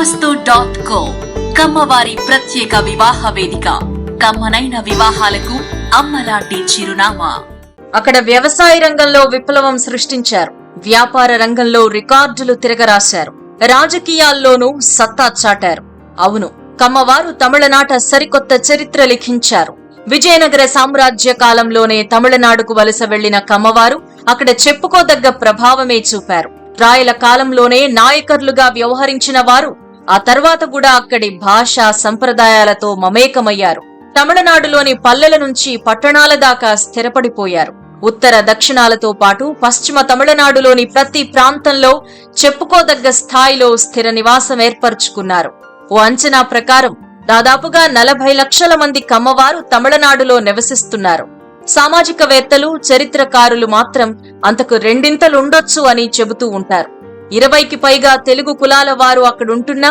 Namastu.co కమ్మవారి ప్రత్యేక వివాహ వేదిక. కమ్మనైన వివాహాలకు అమ్మలాంటి చిరునామా. అక్కడ వ్యవసాయ రంగంలో విప్లవం సృష్టించారు. వ్యాపార రంగంలో రికార్డులు తిరగరాశారు. రాజకీయాల్లోనూ సత్తా చాటారు. అవును, కమ్మవారు తమిళనాట సరికొత్త చరిత్ర లిఖించారు. విజయనగర సామ్రాజ్య కాలంలోనే తమిళనాడుకు వలస వెళ్లిన కమ్మవారు అక్కడ చెప్పుకోదగ్గ ప్రభావమే చూపారు. రాయల కాలంలోనే నాయకర్లుగా వ్యవహరించిన వారు ఆ తర్వాత కూడా అక్కడి భాష సంప్రదాయాలతో మమేకమయ్యారు. తమిళనాడులోని పల్లెల నుంచి పట్టణాల దాకా స్థిరపడిపోయారు. ఉత్తర దక్షిణాలతో పాటు పశ్చిమ తమిళనాడులోని ప్రతి ప్రాంతంలో చెప్పుకోదగ్గ స్థాయిలో స్థిర నివాసం ఏర్పరచుకున్నారు. ఓ అంచనా ప్రకారం దాదాపుగా 40 లక్షల మంది కమ్మవారు తమిళనాడులో నివసిస్తున్నారు. సామాజికవేత్తలు, చరిత్రకారులు మాత్రం అంతకు రెండింతలుండొచ్చు అని చెబుతూ ఉంటారు. 20కి పైగా తెలుగు కులాల వారు అక్కడుంటున్నా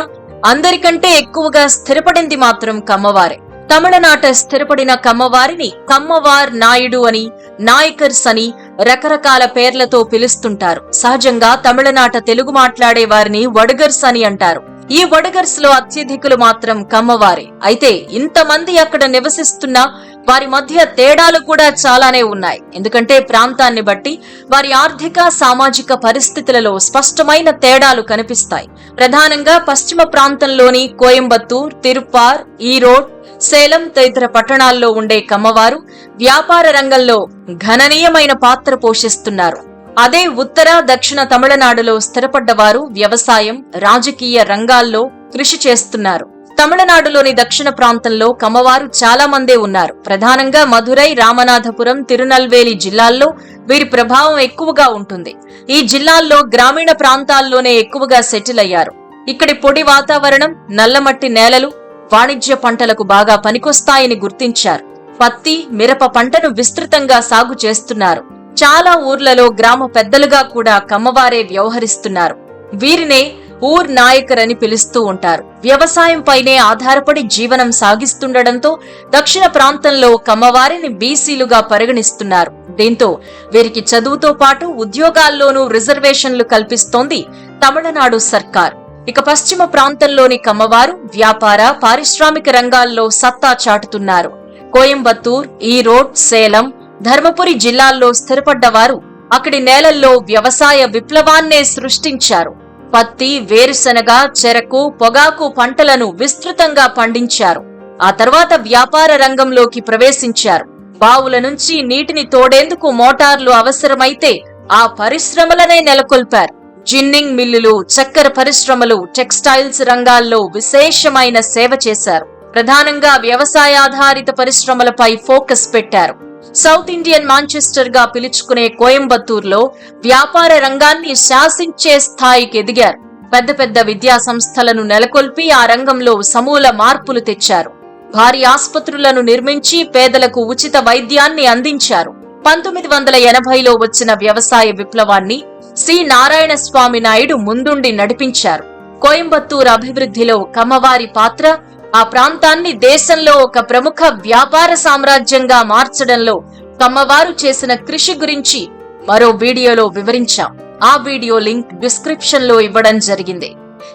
అందరికంటే ఎక్కువగా స్థిరపడింది మాత్రం కమ్మవారే. తమిళనాట స్థిరపడిన కమ్మవారిని కమ్మవార్ నాయుడు అని, నాయకర్స్ అని రకరకాల పేర్లతో పిలుస్తుంటారు. సహజంగా తమిళనాట తెలుగు మాట్లాడే వారిని వడగర్స్ అని అంటారు. ఈ వడగర్స్ లో అత్యధికులు మాత్రం కమ్మవారే. అయితే ఇంతమంది అక్కడ నివసిస్తున్నా వారి మధ్య తేడాలు కూడా చాలానే ఉన్నాయి. ఎందుకంటే ప్రాంతాన్ని బట్టి వారి ఆర్థిక, సామాజిక పరిస్థితులలో స్పష్టమైన తేడాలు కనిపిస్తాయి. ప్రధానంగా పశ్చిమ ప్రాంతంలోని కోయంబత్తూర్, తిరుప్పార్, ఈరోడ్, సేలం తదితర పట్టణాల్లో ఉండే కమ్మవారు వ్యాపార రంగంలో గణనీయమైన పాత్ర పోషిస్తున్నారు. అదే ఉత్తర, దక్షిణ తమిళనాడులో స్థిరపడ్డవారు వ్యవసాయం, రాజకీయ రంగాల్లో కృషి చేస్తున్నారు. తమిళనాడులోని దక్షిణ ప్రాంతంలో కమ్మవారు చాలా మందే ఉన్నారు. ప్రధానంగా మధురై, రామనాథపురం, తిరునల్వేలి జిల్లాల్లో వీరి ప్రభావం ఎక్కువగా ఉంటుంది. ఈ జిల్లాల్లో గ్రామీణ ప్రాంతాల్లోనే ఎక్కువగా సెటిల్ అయ్యారు. ఇక్కడి పొడి వాతావరణం, నల్లమట్టి నేలలు వాణిజ్య పంటలకు బాగా పనికొస్తాయని గుర్తించారు. పత్తి, మిరప పంటను విస్తృతంగా సాగు చేస్తున్నారు. చాలా ఊర్లలో గ్రామ పెద్దలుగా కూడా కమ్మవారే వ్యవహరిస్తున్నారు. వీరినే ఊర్ నాయకర్ అని పిలుస్తూ ఉంటారు. వ్యవసాయం పైనే ఆధారపడి జీవనం సాగిస్తుండటంతో దక్షిణ ప్రాంతంలో కమ్మవారిని బీసీలుగా పరిగణిస్తున్నారు. దీంతో వీరికి చదువుతో పాటు ఉద్యోగాల్లోనూ రిజర్వేషన్లు కల్పిస్తోంది తమిళనాడు సర్కార్. ఇక పశ్చిమ ప్రాంతంలోని కమ్మవారు వ్యాపార, పారిశ్రామిక రంగాల్లో సత్తా చాటుతున్నారు. కోయంబత్తూర్, ఈరోడ్, సేలం, ధర్మపురి జిల్లాల్లో స్థిరపడ్డవారు అక్కడి నేలల్లో వ్యవసాయ విప్లవాన్నే సృష్టించారు. పత్తి, వేరుశనగ, చెరకు, పొగాకు పంటలను విస్తృతంగా పండించారు. ఆ తర్వాత వ్యాపార రంగంలోకి ప్రవేశించారు. బావుల నుంచి నీటిని తోడేందుకు మోటార్లు అవసరమైతే ఆ పరిశ్రమలనే నెలకొల్పారు. జిన్నింగ్ మిల్లులు, చక్కెర పరిశ్రమలు, టెక్స్టైల్స్ రంగాల్లో విశేషమైన సేవ చేశారు. ప్రధానంగా వ్యవసాయాధారిత పరిశ్రమలపై ఫోకస్ పెట్టారు. సౌత్ ఇండియన్ మాంచెస్టర్ గా పిలుచుకునే కోయంబత్తూర్లో వ్యాపార రంగాన్ని శాసించే స్థాయికి ఎదిగారు. పెద్ద పెద్ద విద్యా సంస్థలను నెలకొల్పి ఆ రంగంలో సమూల మార్పులు తెచ్చారు. భారీ ఆస్పత్రులను నిర్మించి పేదలకు ఉచిత వైద్యాన్ని అందించారు. 1980లో వచ్చిన వ్యవసాయ విప్లవాన్ని సి నారాయణ స్వామి నాయుడు ముందుండి నడిపించారు. కోయంబత్తూర్ అభివృద్ధిలో కమ్మవారి పాత్ర ఆ ప్రాంతాన్ని దేశంలో ఒక ప్రముఖ వ్యాపార సామ్రాజ్యంగా మార్చడంలో కమ్మవారు చేసిన కృషి గురించి మరో వీడియోలో వివరించాం. ఆ వీడియో లింక్ డిస్క్రిప్షన్ లో ఇవ్వడం జరిగింది.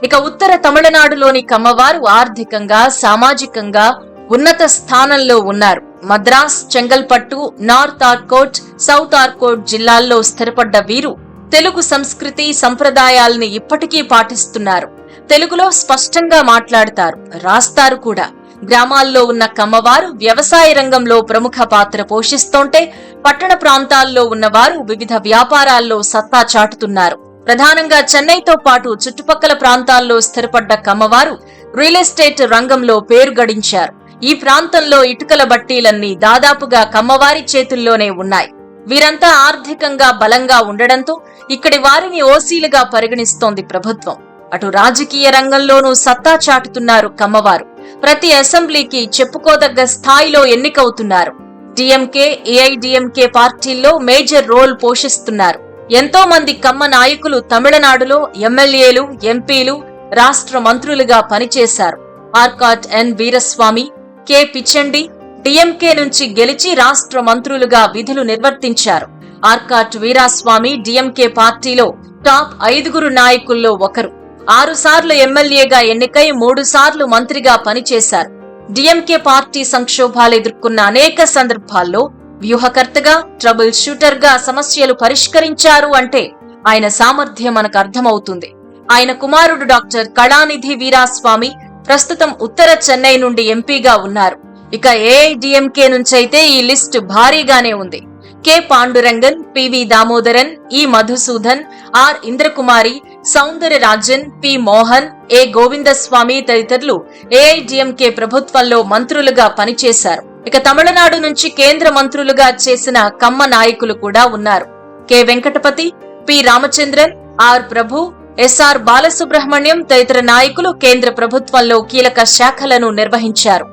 ఇక ఉత్తర తమిళనాడులోని కమ్మవారు ఆర్థికంగా, సామాజికంగా ఉన్నత స్థానంలో ఉన్నారు. మద్రాస్, చెంగల్పట్టు, నార్త్ ఆర్కోట్, సౌత్ ఆర్కోట్ జిల్లాల్లో స్థిరపడ్డ వీరు తెలుగు సంస్కృతి, సంప్రదాయాల్ని ఇప్పటికీ పాటిస్తున్నారు. తెలుగులో స్పష్టంగా మాట్లాడతారు, రాస్తారు కూడా. గ్రామాల్లో ఉన్న కమ్మవారు వ్యవసాయ రంగంలో ప్రముఖ పాత్ర పోషిస్తుంటే పట్టణ ప్రాంతాల్లో ఉన్నవారు వివిధ వ్యాపారాల్లో సత్తా చాటుతున్నారు. ప్రధానంగా చెన్నైతో పాటు చుట్టుపక్కల ప్రాంతాల్లో స్థిరపడ్డ కమ్మవారు రియల్ ఎస్టేట్ రంగంలో పేరు గడించారు. ఈ ప్రాంతంలో ఇటుకల బట్టీలన్నీ దాదాపుగా కమ్మవారి చేతుల్లోనే ఉన్నాయి. వీరంతా ఆర్థికంగా బలంగా ఉండడంతో ఇక్కడి వారిని ఓసీలుగా పరిగణిస్తోంది ప్రభుత్వం. అటు రాజకీయ రంగంలోనూ సత్తా చాటుతున్నారు కమ్మవారు. ప్రతి అసెంబ్లీకి చెప్పుకోదగ్గ స్థాయిలో ఎన్నికవుతున్నారు. డిఎంకే, ఏఐడిఎంకే పార్టీల్లో మేజర్ రోల్ పోషిస్తున్నారు. ఎంతో మంది కమ్మ నాయకులు తమిళనాడులో ఎమ్మెల్యేలు, ఎంపీలు, రాష్ట్ర మంత్రులుగా పనిచేశారు. ఆర్కాట్ ఎన్ వీరస్వామి, కె పిచండి డిఎంకే నుంచి గెలిచి రాష్ట్ర మంత్రులుగా విధులు నిర్వర్తించారు. ఆర్కాట్ వీరాస్వామి డిఎంకే పార్టీలో టాప్ 5 నాయకుల్లో ఒకరు. 6 సార్లు ఎమ్మెల్యేగా ఎన్నికై 3 సార్లు మంత్రిగా పనిచేశారు. డిఎంకే పార్టీ సంక్షోభాలు ఎదుర్కొన్న అనేక సందర్భాల్లో వ్యూహకర్తగా, ట్రబుల్ షూటర్ గా సమస్యలు పరిష్కరించారు అంటే ఆయన సామర్థ్యం మనకు అర్థమవుతుంది. ఆయన కుమారుడు డాక్టర్ కళానిధి వీరాస్వామి ప్రస్తుతం ఉత్తర చెన్నై నుండి ఎంపీగా ఉన్నారు. ఇక ఏఐడిఎంకే నుంచైతే ఈ లిస్టు భారీగానే ఉంది. కె పాండురంగన్, పివి దామోదరన్, ఈ మధుసూదన్, ఆర్ ఇంద్రకుమారి, సౌందరరాజన్, పి మోహన్, ఏ గోవిందస్వామి తదితరులు ఏఐడిఎంకే ప్రభుత్వంలో మంత్రులుగా పనిచేశారు. ఇక తమిళనాడు నుంచి కేంద్ర మంత్రులుగా చేసిన కమ్మ నాయకులు కూడా ఉన్నారు. K Venkatapathi, P Ramachandran, R Prabhu, S R Balasubramaniam తదితర నాయకులు కేంద్ర ప్రభుత్వంలో కీలక శాఖలను నిర్వహించారు.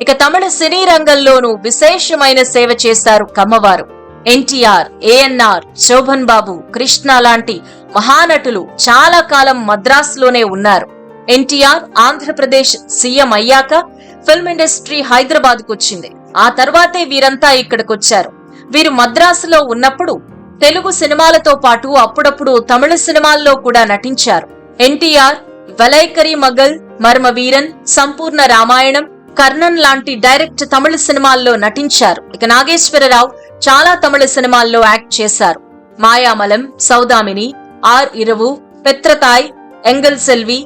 ఇక తమిళ సినీ రంగంలోనూ విశేషమైన సేవ చేశారు కమ్మవారు. ఎన్టీఆర్, ఏఎన్ఆర్, శోభన్ బాబు, కృష్ణ లాంటి మహానటులు చాలా కాలం మద్రాసులోనే ఉన్నారు. ఎన్టీఆర్ ఆంధ్రప్రదేశ్ సీఎం అయ్యాక ఫిల్మ్ ఇండస్ట్రీ హైదరాబాద్ కు వచ్చింది. ఆ తర్వాతే వీరంతా ఇక్కడికొచ్చారు. వీరు మద్రాసులో ఉన్నప్పుడు తెలుగు సినిమాలతో పాటు అప్పుడప్పుడు తమిళ సినిమాల్లో కూడా నటించారు. ఎన్టీఆర్ వలైకరి మగల్, మర్మవీరన్, సంపూర్ణ రామాయణం, కర్ణన్ లాంటి డైరెక్ట్ తమిళ సినిమాల్లో నటించారు. ఇక నాగేశ్వరరావు చాలా తమిళ సినిమాల్లో యాక్ట్ చేశారు. మాయామలం, సౌదామిని, ఆర్ ఇరవు, పెత్రతాయ్, ఎంగల్ సెల్వి,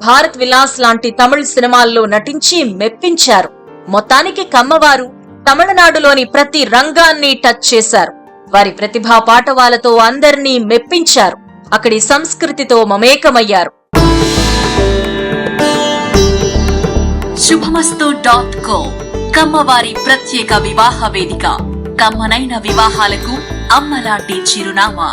భారత్ విలాస్ లాంటి తమిళ సినిమాల్లో నటించి మెప్పించారు. మొత్తానికి కమ్మవారు తమిళనాడులోని ప్రతి రంగాన్ని టచ్ చేశారు. వారి ప్రతిభా పాటవాలతో అందర్నీ మెప్పించారు. అక్కడి సంస్కృతితో మమేకమయ్యారు. శుభమస్తు.co కమ్మవారి ప్రత్యేక వివాహ వేదిక. కమ్మనైన వివాహాలకు అమ్మలాంటి చిరునామా.